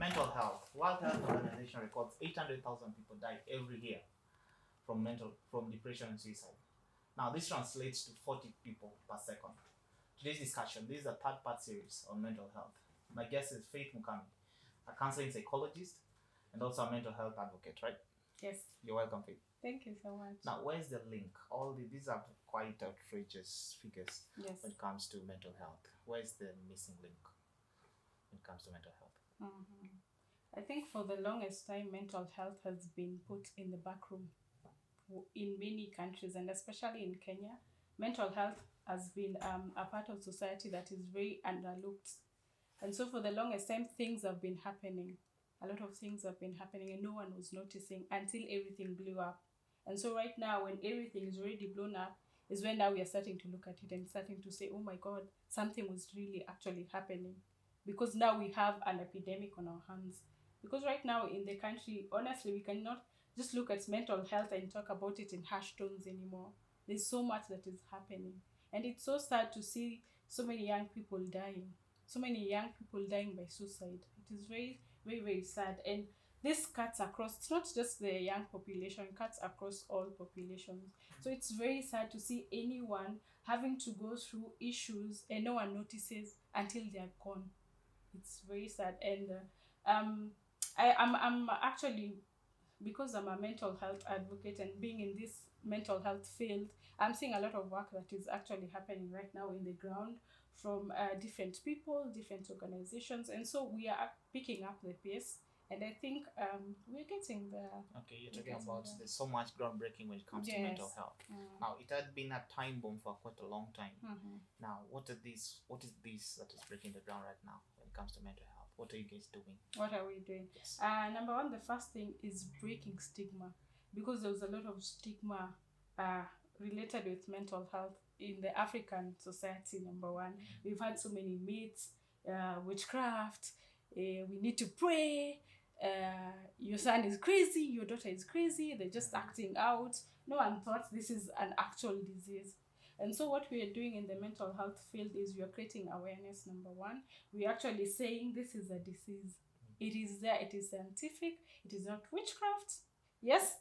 mental health. World Health Organization records 800,000 people die every year from depression and suicide. Now, this translates to 40 people per second. Today's discussion, this is a third-part series on mental health. My guest is Faith Mukami, a counseling psychologist and also a mental health advocate, right? Yes. You're welcome, Faith. Thank you so much. Now, where's the link? These are quite outrageous figures Yes. when it comes to mental health. Where's the missing link when it comes to mental health? I think for the longest time, mental health has been put in the back room in many countries, and especially in Kenya. Mental health has been a part of society that is very underlooked. And so for the longest time, things have been happening. A lot of things have been happening and no one was noticing until everything blew up. And so right now, when everything is already blown up, is when now we are starting to look at it and starting to say, oh my God, something was really actually happening. Because now we have an epidemic on our hands. Because right now in the country, honestly, we cannot just look at mental health and talk about it in harsh tones anymore. There's so much that is happening. And it's so sad to see so many young people dying. So many young people dying by suicide. It is very, very, very sad. And this cuts across, it's not just the young population, it cuts across all populations. So it's very sad to see anyone having to go through issues and no one notices until they're gone. It's very sad. And I'm actually, because I'm a mental health advocate and being in this mental health field, I'm seeing a lot of work that is actually happening right now in the ground from different people, different organizations. And so we are picking up the pace. And I think we're getting there. Okay, you're talking about there's so much groundbreaking when it comes to mental health. Now, it had been a time bomb for quite a long time. Now, what is this that is breaking the ground right now when it comes to mental health? What are you guys doing? What are we doing? Yes. Number one, the first thing is breaking stigma, because there was a lot of stigma related with mental health in the African society. Number one, we've had so many myths, witchcraft, we need to pray, your son is crazy, your daughter is crazy, they're just acting out. No one thought this is an actual disease. And so what we are doing in the mental health field is we are creating awareness. Number one, we are actually saying this is a disease. It is there, it is scientific, it is not witchcraft. Yes,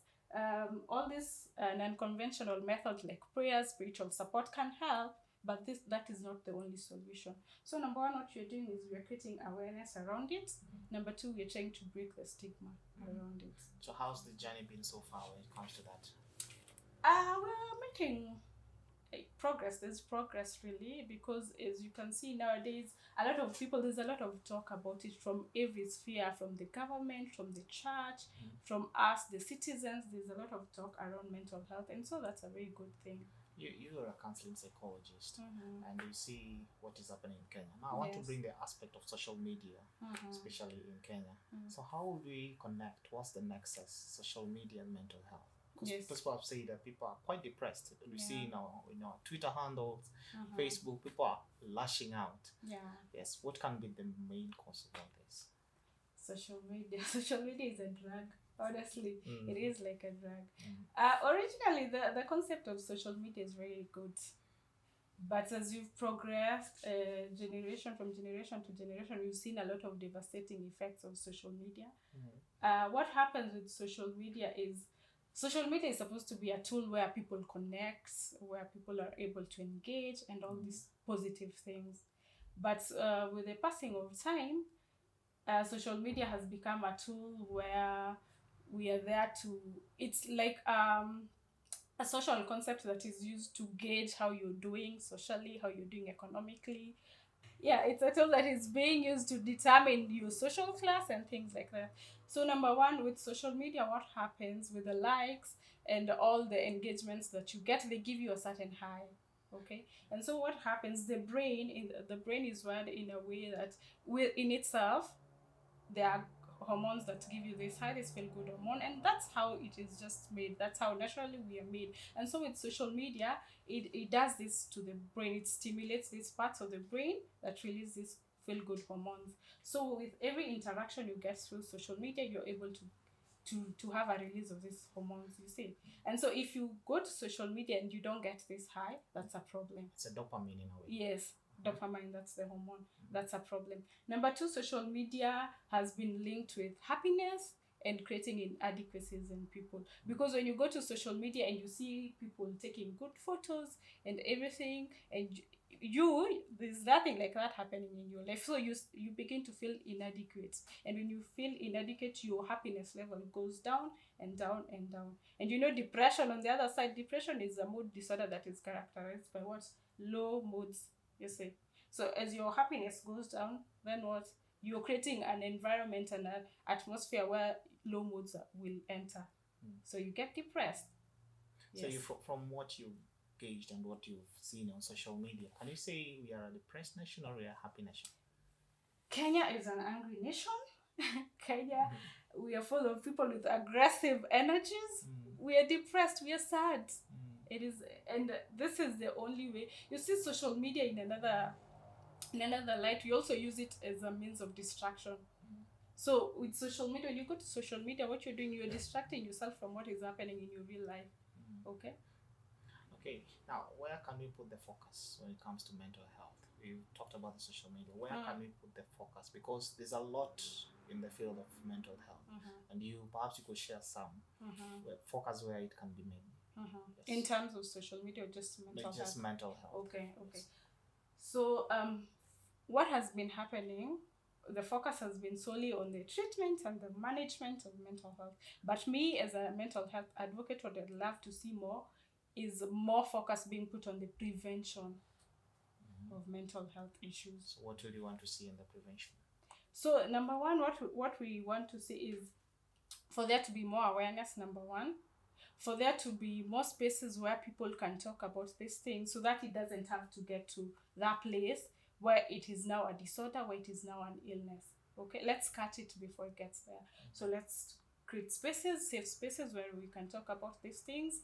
all these non-conventional methods like prayer, spiritual support can help, but that is not the only solution. So number one, what we're doing is we're creating awareness around it. Number two, we're trying to break the stigma around it. So how's the journey been so far when it comes to that? We're making progress. There's progress really, because as you can see nowadays, there's a lot of talk about it from every sphere, from the government, from the church, from us, the citizens. There's a lot of talk around mental health, and so that's a very good thing. You are a counseling psychologist, and you see what is happening in Kenya. Now, I want to bring the aspect of social media, especially in Kenya. So how would we connect? What's the nexus, social media and mental health? Because people have said that people are quite depressed. We see in our Twitter handles, Facebook, people are lashing out. Yes, what can be the main cause of all this? Social media. Social media is a drug. Honestly, it is like a drug. Originally, the concept of social media is very good. But as you've progressed, generation from generation to generation, we've seen a lot of devastating effects of social media. What happens with social media is supposed to be a tool where people connect, where people are able to engage and all these positive things. But with the passing of time, social media has become a tool where we are there to, it's like a social concept that is used to gauge how you're doing socially, how you're doing economically. Yeah, it's a tool that is being used to determine your social class and things like that. So number one, with social media, what happens with the likes and all the engagements that you get, they give you a certain high. Okay, and so what happens, the brain is wired in a way that within itself there are hormones that give you this high, this feel good hormone, and that's how it is just made. That's how naturally we are made. And so with social media, it does this to the brain. It stimulates these parts of the brain that release these feel good hormones. So with every interaction you get through social media, you're able to have a release of these hormones, you see. And so if you go to social media and you don't get this high, that's a problem. It's a dopamine in a way. Yes, Dopamine, that's the hormone. That's a problem. Number 2, social media has been linked with happiness and creating inadequacies in people. Because when you go to social media and you see people taking good photos and everything, and there's nothing like that happening in your life. So you begin to feel inadequate. And when you feel inadequate, your happiness level goes down and down and down. And depression on the other side, depression is a mood disorder that is characterized by what? Low moods, you see. So as your happiness goes down, then what? You're creating an environment and an atmosphere where low moods will enter. So you get depressed. So from what you gauged and what you've seen on social media, can you say we are a depressed nation or we are a happy nation? Kenya is an angry nation. Kenya, we are full of people with aggressive energies. We are depressed. We are sad. It is, and this is the only way. You see social media in another light. We also use it as a means of distraction. So with social media, when you go to social media, what you're doing, you're distracting yourself from what is happening in your real life. Okay, now where can we put the focus when it comes to mental health? We talked about the social media. Where can we put the focus? Because there's a lot in the field of mental health, and perhaps you could share some focus where it can be made. Yes. In terms of social media, or just mental health? Just mental health. Okay. So what has been happening, the focus has been solely on the treatment and the management of mental health. But me, as a mental health advocate, what I'd love to see more is more focus being put on the prevention of mental health issues. So what do you want to see in the prevention? So number one, what we want to see is for there to be more awareness, number one. For there to be more spaces where people can talk about these things so that it doesn't have to get to that place where it is now a disorder, where it is now an illness. Okay, let's cut it before it gets there. So let's create spaces, safe spaces where we can talk about these things.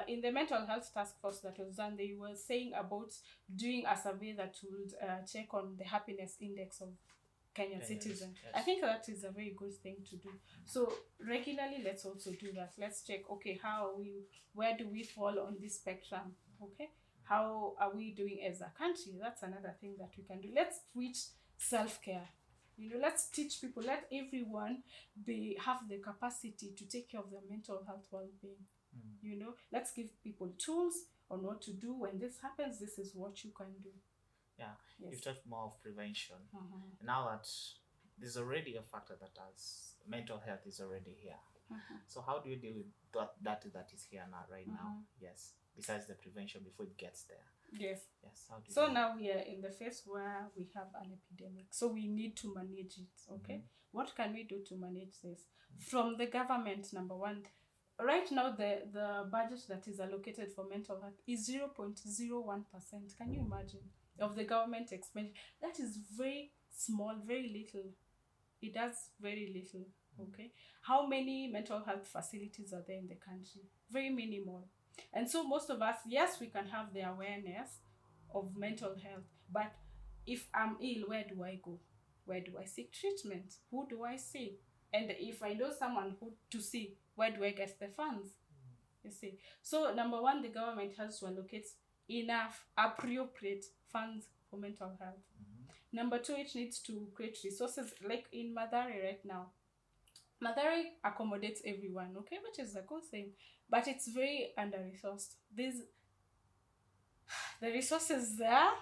In the mental health task force that was done, they were saying about doing a survey that would check on the happiness index of Kenyan citizens. Yes. I think that is a very good thing to do. So regularly, let's also do that. Let's check, okay, where do we fall on this spectrum? Okay, how are we doing as a country? That's another thing that we can do. Let's preach self-care. Let's teach people, let everyone have the capacity to take care of their mental health well-being. Let's give people tools on what to do when this happens. This is what you can do. Yeah, yes. You've talked more of prevention. Now that there's already a factor that has mental health is already here. So how do you deal with that is here now, right now? Yes, besides the prevention before it gets there. Yes. How do you so now we are in the phase where we have an epidemic. So we need to manage it. Okay. What can we do to manage this? From the government, number one, right now the budget that is allocated for mental health is 0.01%. Can you imagine? Of the government expenditure. That is very small, very little. It does very little. Okay. How many mental health facilities are there in the country? Very minimal. And so most of us, yes, we can have the awareness of mental health, but if I'm ill, where do I go? Where do I seek treatment? Who do I see? And if I know someone who to see, where do I get the funds? You see. So number one, the government has to allocate enough appropriate funds for mental health. Number two, it needs to create resources, like in Mathare right now. Mathare accommodates everyone, okay, which is a good thing, but it's very under-resourced. The resources there,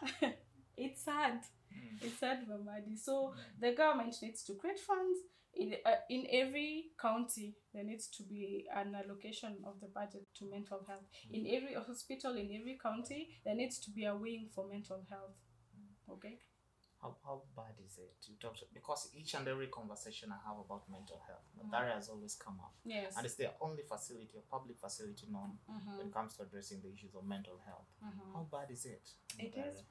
it's sad. It's sad, Mamadi. So the government needs to create funds. In every county, there needs to be an allocation of the budget to mental health. In every hospital, in every county, there needs to be a wing for mental health. Okay. How bad is it? Because each and every conversation I have about mental health, Mathare has always come up. Yes. And it's the only facility or public facility known when it comes to addressing the issues of mental health. How bad is it? It is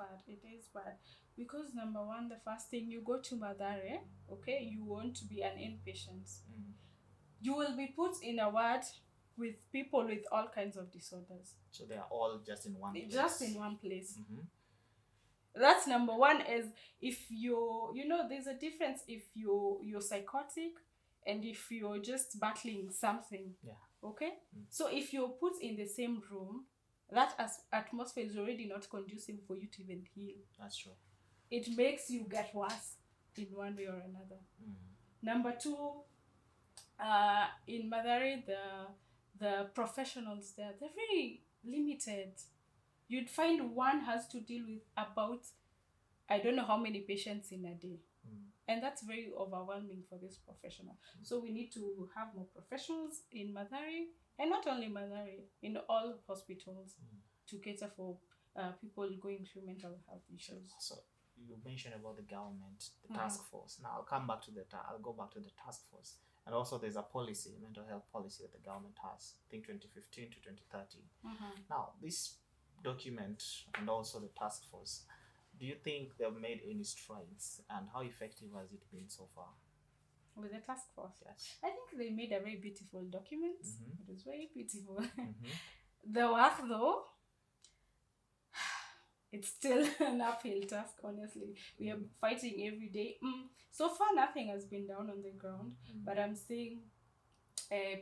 bad. Because number one, the first thing, you go to Mathare, okay, you want to be an inpatient. You will be put in a ward with people with all kinds of disorders. So they are all just in one place? Just in one place. That's number one. Is if there's a difference if you're psychotic and if you're just battling something. Yeah. Okay? So if you're put in the same room, that atmosphere is already not conducive for you to even heal. That's true. It makes you get worse in one way or another. Number two, in Mathare, the professionals there, they're very limited. You'd find one has to deal with about, I don't know how many patients in a day. And that's very overwhelming for this professional. So we need to have more professionals in Mathare, and not only Mathare, in all hospitals to cater for people going through mental health issues. So you mentioned about the government, the task force. Now I'll come back to I'll go back to the task force. And also there's a policy, mental health policy that the government has, I think 2015 to 2030. Now this document and also the task force, do you think they've made any strides, and how effective has it been so far? With the task force? Yes. I think they made a very beautiful document. It was very beautiful. The work though, it's still an uphill task, honestly. We are fighting every day. So far nothing has been down on the ground, but I'm seeing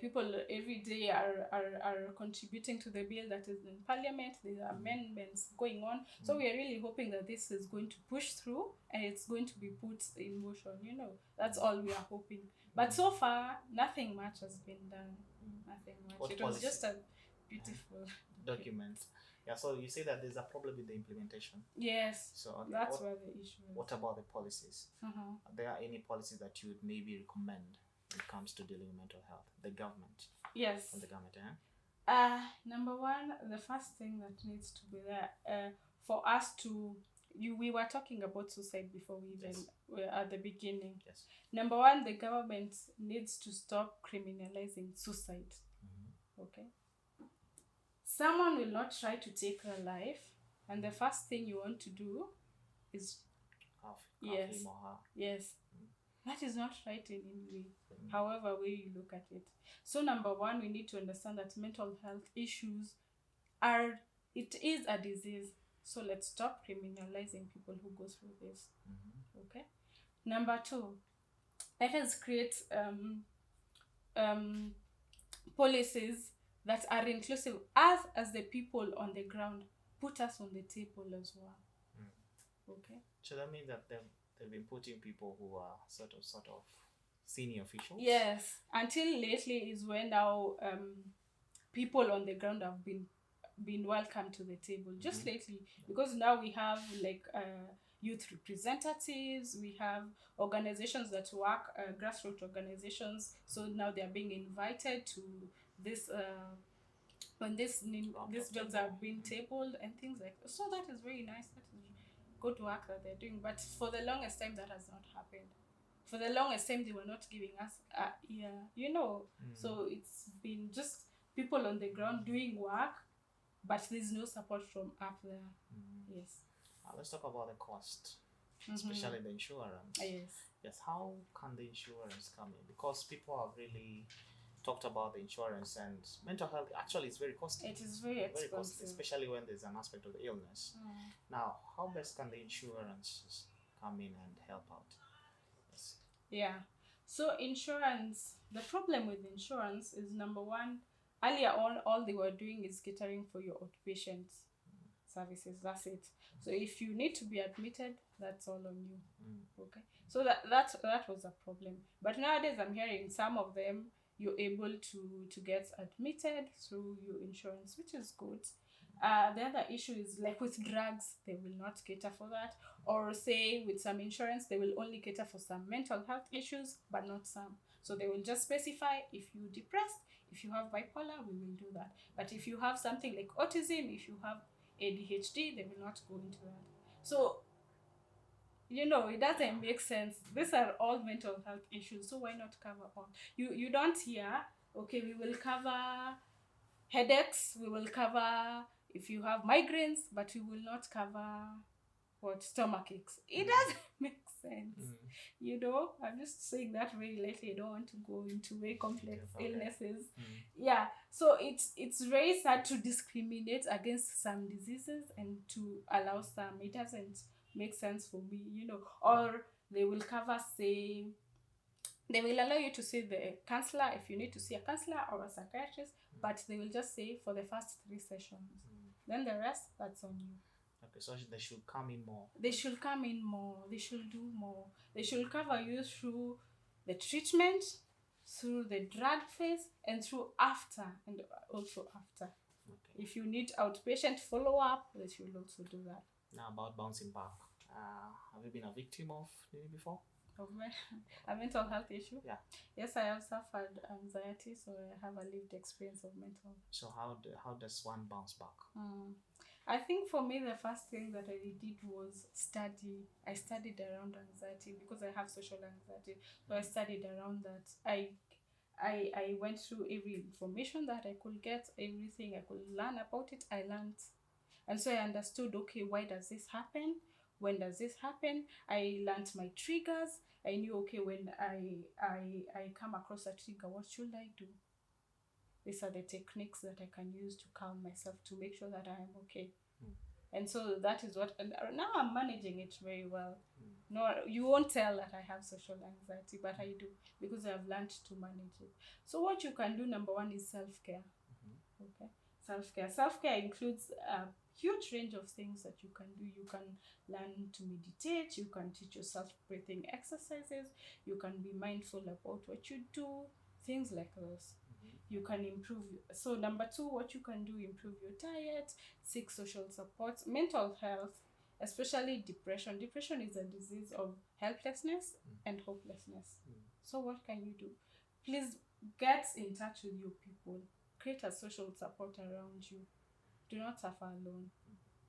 people every day are contributing to the bill that is in parliament. There are amendments going on. So we are really hoping that this is going to push through and it's going to be put in motion, That's all we are hoping. But so far, nothing much has been done. Nothing much. It was just a beautiful document. Yeah, so you say that there's a problem with the implementation. Yes, so that's where the issue is. What about the policies? Are there any policies that you would maybe recommend when it comes to dealing with mental health? The government. Yes. From the government, Number one, the first thing that needs to be there, for us to, we were talking about suicide before we even were at the beginning. Yes. Number one, the government needs to stop criminalizing suicide. Okay. Someone will not try to take their life, and the first thing you want to do is yes, that is not right in any way, however way you look at it. So number one, we need to understand that mental health issues it is a disease. So let's stop criminalizing people who go through this. Okay. Number two, let us create policies that are inclusive. Us as the people on the ground, put us on the table as well. Okay. So that means that they've been putting people who are sort of senior officials? Yes. Until lately is when now people on the ground have been welcomed to the table. Just lately, because now we have like youth representatives, we have organizations that work, grassroots organizations. So now they are being invited to this when these bills are being tabled and things like that. So that is very nice. That is good work that they're doing. But for the longest time, that has not happened. For the longest time, they were not giving us So it's been just people on the ground doing work, but there's no support from up there. Yes. Let's talk about the cost, especially the insurance. Yes. How can the insurance come in? Because people have really talked about the insurance, and mental health actually is very costly. It is very expensive, costly, especially when there's an aspect of the illness. Now, how best can the insurance come in and help out? Yes. Yeah. So insurance, the problem with insurance is, number one, earlier on, all they were doing is catering for your outpatient services. That's it. So if you need to be admitted, that's all on you. Okay. So that was a problem. But nowadays, I'm hearing some of them, you're able to get admitted through your insurance, which is good. The other issue is like with drugs, they will not cater for that. Or say with some insurance, they will only cater for some mental health issues, but not some. So they will just specify, if you're depressed, if you have bipolar, we will do that. But if you have something like autism, if you have ADHD, they will not go into that. So, it doesn't make sense. These are all mental health issues, so why not cover all? You don't hear, okay, we will cover headaches, we will cover if you have migraines, but we will not cover stomach aches. It doesn't make sense. I'm just saying that very lightly. I don't want to go into very complex illnesses. Yeah, so it's very sad to discriminate against some diseases and to allow some. It doesn't make sense for me, or they will cover, say, they will allow you to see the counselor if you need to see a counselor or a psychiatrist, but they will just say for the first 3 sessions. Then the rest, that's on you. Okay, so they should come in more. They should come in more. They should do more. They should cover you through the treatment, through the drug phase, and through after, and also after. Okay. If you need outpatient follow-up, they should also do that. Now about bouncing back. Have you been a victim of it before? Of a mental health issue? Yeah. Yes, I have suffered anxiety, so I have a lived experience of mental. So how does one bounce back? I think for me, the first thing that I did was study. I studied around anxiety because I have social anxiety. So I studied around that. I went through every information that I could get, everything I could learn about it, I learned. And so I understood, okay, why does this happen? When does this happen? I learned my triggers. I knew, okay, when I come across a trigger, what should I do? These are the techniques that I can use to calm myself, to make sure that I am okay. And so that is what, and now I'm managing it very well. No, you won't tell that I have social anxiety, but I do, because I've learned to manage it. So what you can do, number one, is self-care. Okay, self-care. Self-care includes a huge range of things that you can do. You can learn to meditate. You can teach yourself breathing exercises. You can be mindful about what you do. Things like those. You can improve. So number two, what you can do, improve your diet, seek social support, mental health, especially depression. Depression is a disease of helplessness and hopelessness. So what can you do? Please get in touch with your people. Create a social support around you. Do not suffer alone.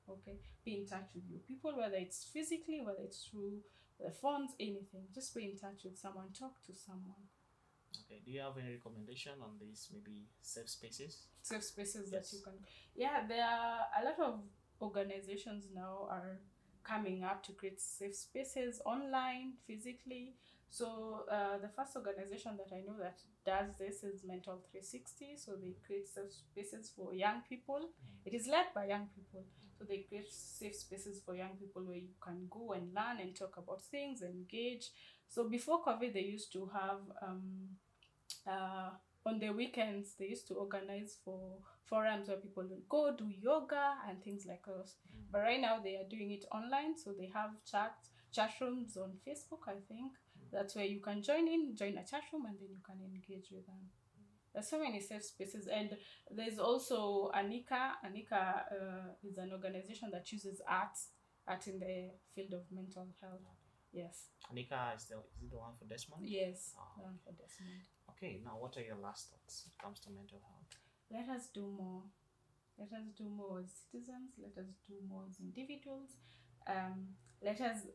Okay? Be in touch with your people, whether it's physically, whether it's through the phones, anything. Just be in touch with someone. Talk to someone. Okay, do you have any recommendation on these, maybe safe spaces? Safe spaces that you can... Yeah, there are a lot of organizations now are coming up to create safe spaces online, physically. So the first organization that I know that does this is Mental 360. So they create safe spaces for young people. It is led by young people. So they create safe spaces for young people where you can go and learn and talk about things, engage. So before COVID, they used to have, on the weekends, they used to organize for forums where people will go do yoga and things like those. But right now they are doing it online. So they have chat rooms on Facebook, I think. That's where you can join a chat room, and then you can engage with them. There's so many safe spaces. And there's also Anika. Anika is an organization that uses art in the field of mental health. Yes. Anika is it the one for Desmond? Yes, the one for Desmond. Okay, now what are your last thoughts when it comes to mental health? Let us do more. Let us do more as citizens. Let us do more as individuals. Let us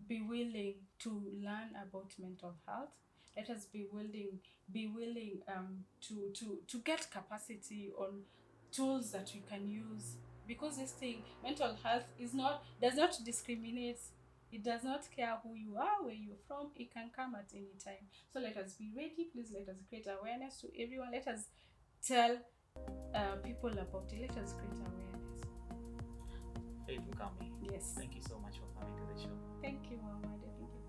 be willing to learn about mental health. Let us be willing to get capacity on tools that we can use, because this thing, mental health, does not discriminate. It does not care who you are, where you're from. It can come at any time. So let us be ready. Please let us create awareness to everyone. Let us tell people about it. Let us create awareness. Faith Mukami. Yes. Thank you so much for coming to the show. Thank you, Mamadi. Thank you.